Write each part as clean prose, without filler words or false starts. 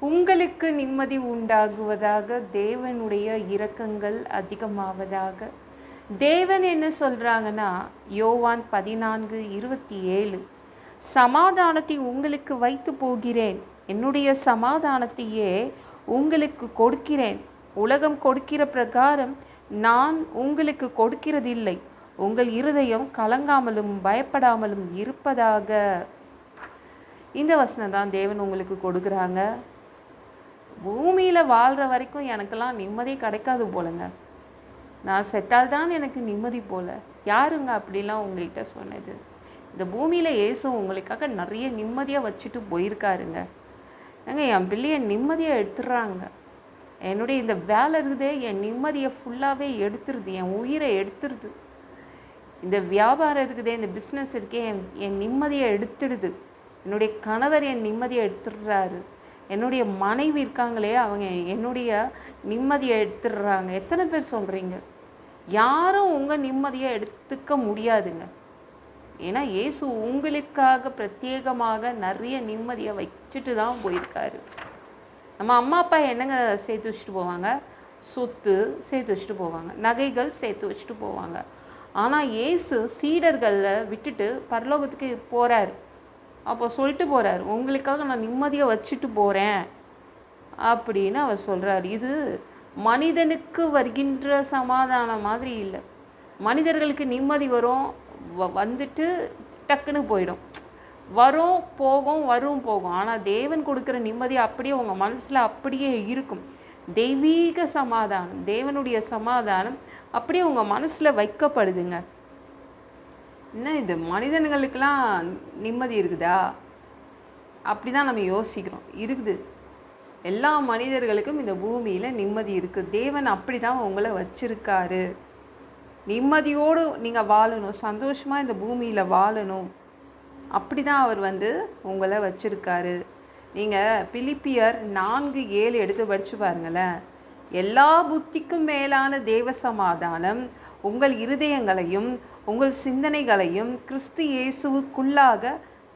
உங்களுக்கு நிம்மதி உண்டாகுவதாக, தேவனுடைய இரக்கங்கள் அதிகமாவதாக. தேவன் என்ன சொல்றாங்கன்னா, யோவான் 14:27, சமாதானத்தை உங்களுக்கு வைத்து போகிறேன், என்னுடைய சமாதானத்தையே உங்களுக்கு கொடுக்கிறேன். உலகம் கொடுக்கிற பிரகாரம் நான் உங்களுக்கு கொடுக்கிறதில்லை. உங்கள் இருதயம் கலங்காமலும் பயப்படாமலும் இருப்பதாக. இந்த வசனம் தான் தேவன் உங்களுக்கு கொடுக்குறாங்க. பூமியில் வாழ்கிற வரைக்கும் எனக்கெல்லாம் நிம்மதி கிடைக்காது போலங்க. நான் செத்தால்தான் எனக்கு நிம்மதி போல. யாருங்க அப்படிலாம் உங்கள்கிட்ட சொன்னது? இந்த பூமியில் இயேசு உங்களுக்காக நிறைய நிம்மதியாக வச்சுட்டு போயிருக்காருங்க. ஏங்க, என் பிள்ளைய நிம்மதியாக எடுத்துடுறாங்க. என்னுடைய இந்த வேலை இருக்குதே, என் நிம்மதியை ஃபுல்லாகவே எடுத்துருது, என் உயிரை எடுத்துருது. இந்த வியாபாரம் இருக்குதே, இந்த பிஸ்னஸ் இருக்கே, என் நிம்மதியை எடுத்துடுது. என்னுடைய கணவர் என் நிம்மதியை எடுத்துடுறாரு. என்னுடைய மனைவி இருக்காங்களே, அவங்க என்னுடைய நிம்மதியை எடுத்துடுறாங்க. எத்தனை பேர் சொல்கிறீங்க? யாரும் உங்கள் நிம்மதியை எடுத்துக்க முடியாதுங்க. ஏன்னா இயேசு உங்களுக்காக பிரத்யேகமாக நிறைய நிம்மதியை வச்சுட்டு தான் போயிருக்காரு. நம்ம அம்மா அப்பா என்னங்க சேர்த்து வச்சுட்டு போவாங்க? சொத்து சேர்த்து வச்சுட்டு போவாங்க, நகைகள் சேர்த்து வச்சுட்டு போவாங்க. ஆனால் இயேசு சீடர்களை விட்டுட்டு பரலோகத்துக்கு போகிறாரு. அப்போ சொல்லிட்டு போகிறார், உங்களுக்காக நான் நிம்மதியை வச்சுட்டு போகிறேன் அப்படின்னு அவர் சொல்கிறார். இது மனிதனுக்கு வருகின்ற சமாதானம் மாதிரி இல்லை. மனிதர்களுக்கு நிம்மதி வரும், வந்துட்டு டக்குன்னு போயிடும், வரும் போகும் வரும் போகும். ஆனால் தேவன் கொடுக்குற நிம்மதி அப்படியே உங்கள் மனசில் அப்படியே இருக்கும். தெய்வீக சமாதானம், தேவனுடைய சமாதானம் அப்படியே உங்கள் மனசில் வைக்கப்படுதுங்க. என்ன இது, மனிதர்களுக்கெல்லாம் நிம்மதி இருக்குதா? அப்படி தான் நம்ம யோசிக்கிறோம். இருக்குது. எல்லா மனிதர்களுக்கும் இந்த பூமியில் நிம்மதி இருக்குது. தேவன் அப்படி தான் உங்களை வச்சிருக்காரு. நிம்மதியோடு நீங்கள் வாழணும், சந்தோஷமாக இந்த பூமியில் வாழணும். அப்படி தான் அவர் உங்களை வச்சிருக்காரு. நீங்கள் பிலிப்பியர் 4:7 எடுத்து படித்து பாருங்களேன். எல்லா புத்திக்கும் மேலான தேவ சமாதானம் உங்கள் இருதயங்களையும் உங்கள் சிந்தனைகளையும் கிறிஸ்து இயேசுவுக்குள்ளாக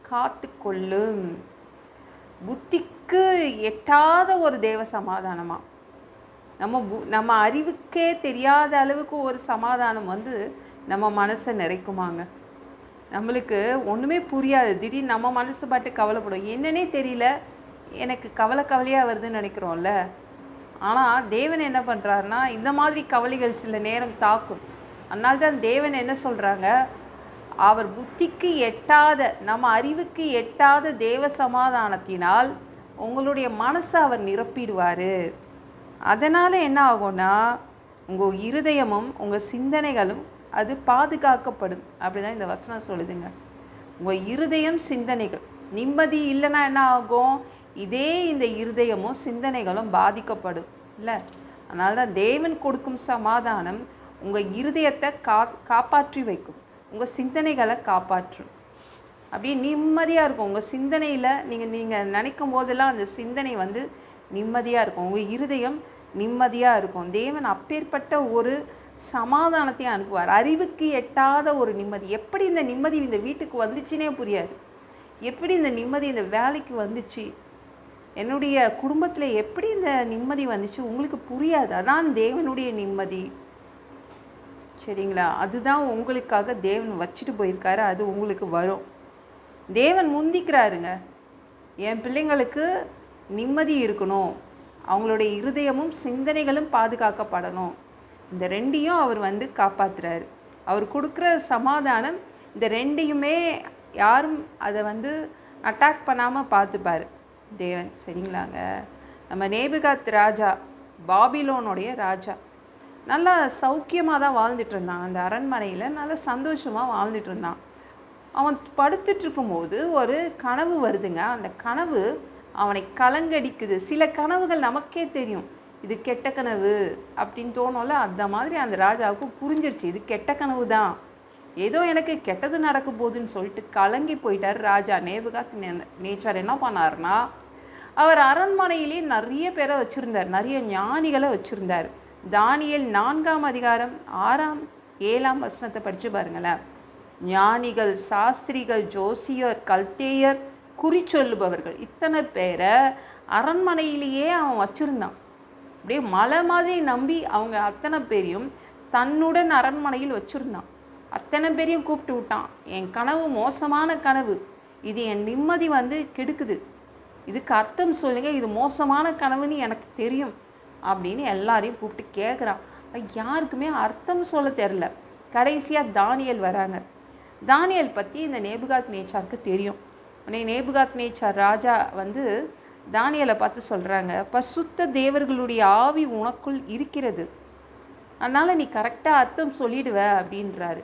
காத்து கொள்ளும். புத்திக்கு எட்டாத ஒரு தேவ சமாதானமா, நம்ம அறிவுக்கே தெரியாத அளவுக்கு ஒரு சமாதானம் நம்ம மனசை நிறைக்குமாங்க. நம்மளுக்கு ஒன்றுமே புரியாது. திடீர்னு நம்ம மனசு பாட்டு கவலைப்படும். என்னன்னே தெரியல, எனக்கு கவலையாக வருதுன்னு நினைக்கிறோம்ல. ஆனால் தேவன் என்ன பண்ணுறாருன்னா, இந்த மாதிரி கவலைகள் சில நேரம் தாக்கும். அதனால தான் தேவன் என்ன சொல்கிறாங்க, அவர் புத்திக்கு எட்டாத, நம்ம அறிவுக்கு எட்டாத தேவ சமாதானத்தினால் உங்களுடைய மனசை அவர் நிரப்பிடுவார். அதனால் என்ன ஆகும்னா, உங்கள் இருதயமும் உங்கள் சிந்தனைகளும் அது பாதுகாக்கப்படும். அப்படி தான் இந்த வசனம் சொல்லுதுங்க. உங்கள் இருதயம் சிந்தனைகள் நிம்மதி இல்லைன்னா என்ன ஆகும்? இதே இந்த இருதயமும் சிந்தனைகளும் பாதிக்கப்படும் இல்லை? அதனால தான் தேவன் கொடுக்கும் சமாதானம் உங்கள் இருதயத்தை காப்பாற்றி வைக்கும், உங்கள் சிந்தனைகளை காப்பாற்றும். அப்படியே நிம்மதியாக இருக்கும். உங்கள் சிந்தனையில் நீங்கள் நினைக்கும் போதெல்லாம் அந்த சிந்தனை நிம்மதியாக இருக்கும். உங்கள் இருதயம் நிம்மதியாக இருக்கும். தேவன் அப்பேற்பட்ட ஒரு சமாதானத்தை அனுப்புவார். அறிவுக்கு எட்டாத ஒரு நிம்மதி. எப்படி இந்த நிம்மதி இந்த வீட்டுக்கு வந்துச்சுன்னே புரியாது. எப்படி இந்த நிம்மதி இந்த வேலைக்கு வந்துச்சு, என்னுடைய குடும்பத்தில் எப்படி இந்த நிம்மதி வந்துச்சு உங்களுக்கு புரியாது. அதான் தேவனுடைய நிம்மதி. சரிங்களா? அதுதான் உங்களுக்காக தேவன் வச்சுட்டு போயிருக்காரு. அது உங்களுக்கு வரும். தேவன் முந்திக்கிறாருங்க. என் பிள்ளைங்களுக்கு நிம்மதி இருக்கணும், அவங்களுடைய இருதயமும் சிந்தனைகளும் பாதுகாக்கப்படணும். இந்த ரெண்டையும் அவர் காப்பாற்றுறாரு. அவர் கொடுக்குற சமாதானம் இந்த ரெண்டையுமே யாரும் அதை அட்டாக் பண்ணாமல் பார்த்துப்பார் தேவன். சரிங்களாங்க? நம்ம நேபுகாத் ராஜா, பாபிலோனுடைய ராஜா, நல்லா சௌக்கியமாக தான் வாழ்ந்துட்டு இருந்தான். அந்த அரண்மனையில் நல்லா சந்தோஷமாக வாழ்ந்துட்டு இருந்தான். அவன் படுத்துட்ருக்கும்போது ஒரு கனவு வருதுங்க. அந்த கனவு அவனை கலங்கடிக்குது. சில கனவுகள் நமக்கே தெரியும், இது கெட்ட கனவு அப்படின்னு தோணும்ல. அந்த மாதிரி அந்த ராஜாவுக்கு புரிஞ்சிருச்சு, இது கெட்ட கனவு தான், ஏதோ எனக்கு கெட்டது நடக்க போகுதுன்னு சொல்லிட்டு கலங்கி போயிட்டார் ராஜா. நேபுகாத் நேச்சார் என்ன பண்ணார்னா, அவர் அரண்மனையிலே நிறைய பேரை வச்சுருந்தார், நிறைய ஞானிகளை வச்சுருந்தார். தானியேல் 4ஆம் அதிகாரம் 6ஆம் 7ஆம் வசனத்தை படித்து பாருங்களேன். ஞானிகள், சாஸ்திரிகள், ஜோசியர், கல்தேயர், குறி சொல்லுபவர்கள், இத்தனை பேரை அரண்மனையிலேயே அவன் வச்சுருந்தான். அப்படியே மலை மாதிரி நம்பி அவங்க அத்தனை பேரையும் தன்னுடன் அரண்மனையில் வச்சுருந்தான். அத்தனை பேரையும் கூப்பிட்டு விட்டான். என் கனவு மோசமான கனவு, இது என் நிம்மதி கெடுக்குது, இதுக்கு அர்த்தம் சொல்லுங்க, இது மோசமான கனவுன்னு எனக்கு தெரியும் அப்படின்னு எல்லாரையும் கூப்பிட்டு கேட்குறான். யாருக்குமே அர்த்தம் சொல்ல தெரில. கடைசியாக தானியேல் வராங்க. தானியேல் பற்றி இந்த நேபுகாத் நேச்சாருக்கு தெரியும். உடனே நேபுகாத் நேச்சார் ராஜா தானியேலை பார்த்து சொல்கிறாங்க, பரிசுத்த தேவர்களுடைய ஆவி உனக்குள் இருக்கிறது, அதனால் நீ கரெக்டாக அர்த்தம் சொல்லிடுவ அப்படின்றாரு.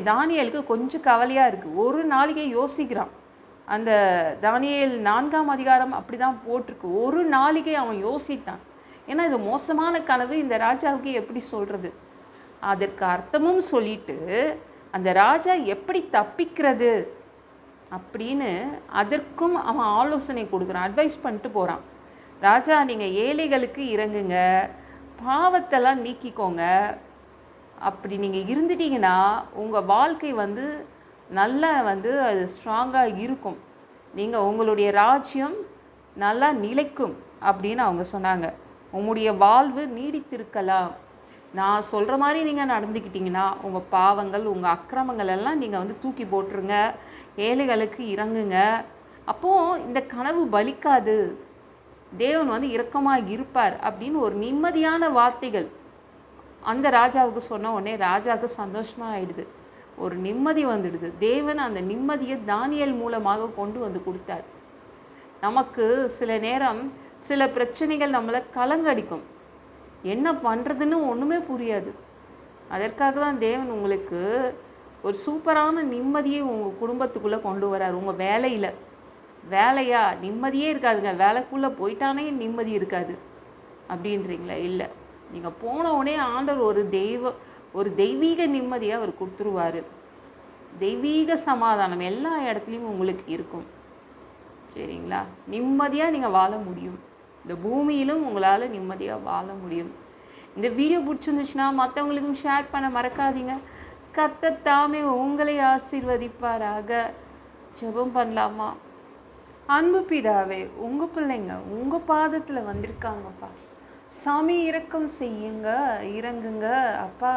தானியேலுக்கு கொஞ்சம் கவலையாக இருக்குது. ஒரு நாளைக்கே யோசிக்கிறான். அந்த தானியேல் 4ஆம் அதிகாரம் அப்படி தான் போட்டிருக்கு. ஒரு நாளைக்கே அவன் யோசித்தான். ஏன்னா இது மோசமான கனவு, இந்த ராஜாவுக்கு எப்படி சொல்கிறது, அதற்கு அர்த்தமும் சொல்லிட்டு அந்த ராஜா எப்படி தப்பிக்கிறது அப்படின்னு அதற்கும் அவன் ஆலோசனை கொடுக்குறான், அட்வைஸ் பண்ணிட்டு போகிறான். ராஜா, நீங்கள் ஏழைகளுக்கு இறங்குங்க, பாவத்தெல்லாம் நீக்கிக்கோங்க, அப்படி நீங்கள் இருந்துட்டீங்கன்னா உங்கள் வாழ்க்கை நல்லா அது ஸ்ட்ராங்காக இருக்கும், நீங்கள் உங்களுடைய ராஜ்யம் நல்லா நிலைக்கும் அப்படின்னு அவங்க சொன்னாங்க. உங்களுடைய வாழ்வு நீடித்திருக்கலாம், நான் சொல்கிற மாதிரி நீங்கள் நடந்துக்கிட்டிங்கன்னா உங்கள் பாவங்கள் உங்கள் அக்கிரமங்கள் எல்லாம் நீங்கள் தூக்கி போட்டுருங்க, ஏழைகளுக்கு இறங்குங்க, அப்போது இந்த கனவு பலிக்காது, தேவன் இரக்கமாக இருப்பார் அப்படின்னு ஒரு நிம்மதியான வார்த்தைகள் அந்த ராஜாவுக்கு சொன்ன உடனே ராஜாவுக்கு சந்தோஷமாக ஆயிடுது, ஒரு நிம்மதி வந்துடுது. தேவன் அந்த நிம்மதியை தானியேல் மூலமாக கொண்டு கொடுத்தார். நமக்கு சில நேரம் சில பிரச்சனைகள் நம்மளை கலங்கடிக்கும், என்ன பண்ணுறதுன்னு ஒன்றுமே புரியாது. அதற்காக தான் தேவன் உங்களுக்கு ஒரு சூப்பரான நிம்மதியை உங்கள் குடும்பத்துக்குள்ளே கொண்டு வரார். உங்கள் வேலையா நிம்மதியே இருக்காதுங்க, வேலைக்குள்ளே போயிட்டானே நிம்மதி இருக்காது அப்படின்றீங்களா? இல்லை, நீங்கள் போன உடனே ஆண்டவர் ஒரு தெய்வீக நிம்மதியை அவர் கொடுத்துருவார். தெய்வீக சமாதானம் எல்லா இடத்துலையும் உங்களுக்கு இருக்கும். சரிங்களா? நிம்மதியாக நீங்கள் வாழ முடியும், இந்த பூமியிலும் உங்களால் நிம்மதியாக வாழ முடியும். இந்த வீடியோ பிடிச்சிருந்துச்சுன்னா மற்றவங்களுக்கும் ஷேர் பண்ண மறக்காதீங்க. கர்த்தர் தாமே உங்களை ஆசீர்வதிப்பாராக. ஜெபம் பண்ணலாமா? அன்பு பிதாவே, உங்கள் பிள்ளைங்க உங்கள் பாதத்தில் வந்திருக்காங்கப்பா. சாமி இரக்கம் செய்யுங்க, இறங்குங்க அப்பா.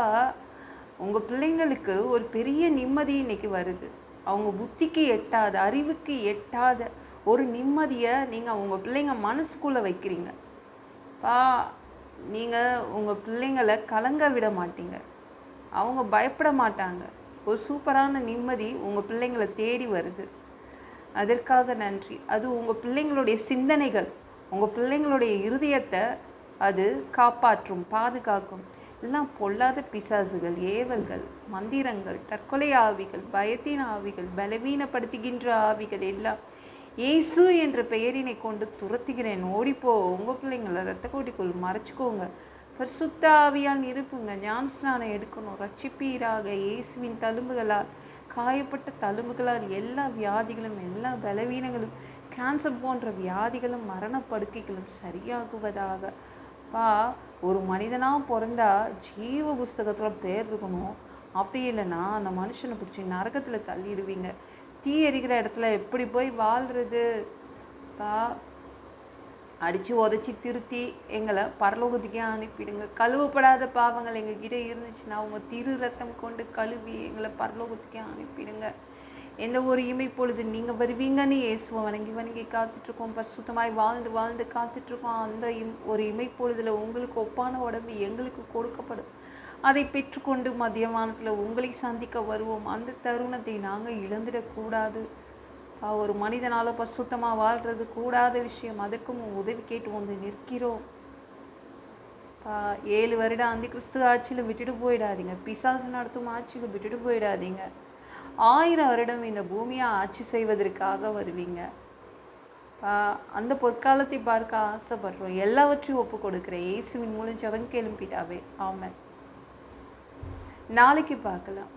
உங்கள் பிள்ளைங்களுக்கு ஒரு பெரிய நிம்மதி இன்னைக்கு வருது. அவங்க புத்திக்கு எட்டாத, அறிவுக்கு எட்டாத ஒரு நிம்மதியை நீங்கள் உங்கள் பிள்ளைங்க மனசுக்குள்ளே வைக்கிறீங்க பா. நீங்கள் உங்கள் பிள்ளைங்களை கலங்க விட மாட்டீங்க, அவங்க பயப்பட மாட்டாங்க. ஒரு சூப்பரான நிம்மதி உங்கள் பிள்ளைங்களை தேடி வருது. அதற்காக நன்றி. அது உங்கள் பிள்ளைங்களுடைய சிந்தனைகள், உங்கள் பிள்ளைங்களுடைய இருதயத்தை அது காப்பாற்றும், பாதுகாக்கும். எல்லாம் பொல்லாத பிசாசுகள், ஏவல்கள், மந்திரங்கள், தற்கொலை ஆவிகள், பயத்தின் ஆவிகள், பலவீனப்படுத்துகின்ற ஆவிகள் எல்லாம் இயேசு என்ற பெயரினை கொண்டு துரத்துகிறேன். ஓடிப்போ. உங்கள் பிள்ளைங்களை ரத்த கோட்டிக்குள் மறைச்சிக்கோங்க. பரிசுத்த ஆவியால் நிரப்புங்க. ஞானஸ்நானம் எடுக்கணும். ரட்சிப்பீராக. இயேசுவின் தழும்புகளால், காயப்பட்ட தழும்புகளால் எல்லா வியாதிகளும், எல்லா பலவீனங்களும், கேன்சர் போன்ற வியாதிகளும், மரணப்படுக்கைகளும் சரியாகுவதாக. பா, ஒரு மனிதனாக பிறந்தா ஜீவ புஸ்தகத்தில் பேர் இருக்கணும். அப்படி இல்லைன்னா அந்த மனுஷனை பிடிச்சி நரகத்தில் தள்ளிடுவீங்க. தீ எரிக்கிற இடத்துல எப்படி போய் வாழ்கிறது பா? அடித்து உதச்சி திருத்தி எங்களை பரலோகத்துக்கே அனுப்பிடுங்க. கழுவப்படாத பாவங்கள் எங்ககிட்ட இருந்துச்சுன்னா உங்கள் திரு ரத்தம் கொண்டு கழுவி எங்களை பரலோகத்துக்கே அனுப்பிடுங்க. எந்த ஒரு இமைப்பொழுது நீங்கள் வருவீங்கன்னு இயேசுவை வணங்கி காத்துட்ருக்கோம். பரிசுத்தமாய் வாழ்ந்து வாழ்ந்து காத்துட்ருக்கோம். அந்த ஒரு இமைப்பொழுதில் உங்களுக்கு ஒப்பான உடம்பு எங்களுக்கு கொடுக்கப்படும். அதை பெற்றுக்கொண்டு மதியமானத்தில் உங்களை சந்திக்க வருவோம். அந்த தருணத்தை நாங்கள் இழந்துடக்கூடாது. ஒரு மனிதனால் பரிசுத்தமாக வாழ்கிறது கூடாத விஷயம். அதற்கும் உதவி கேட்டு நிற்கிறோம். 7 வருடம் அந்த கிறிஸ்து ஆட்சியில் விட்டுட்டு போயிடாதீங்க. பிசாசு நடத்தும் ஆட்சியில் விட்டுட்டு போயிடாதீங்க. 1000 வருடம் இந்த பூமியை ஆட்சி செய்வதற்காக வருவீங்க. அந்த பொற்காலத்தை பார்க்க ஆசைப்படுறோம். எல்லாவற்றையும் ஒப்பு கொடுக்குறேன். இயேசுவின் மூலம் ஜெபம் கேளும் பிதாவே. ஆமென். நாளைக்கு பார்க்கலாம்.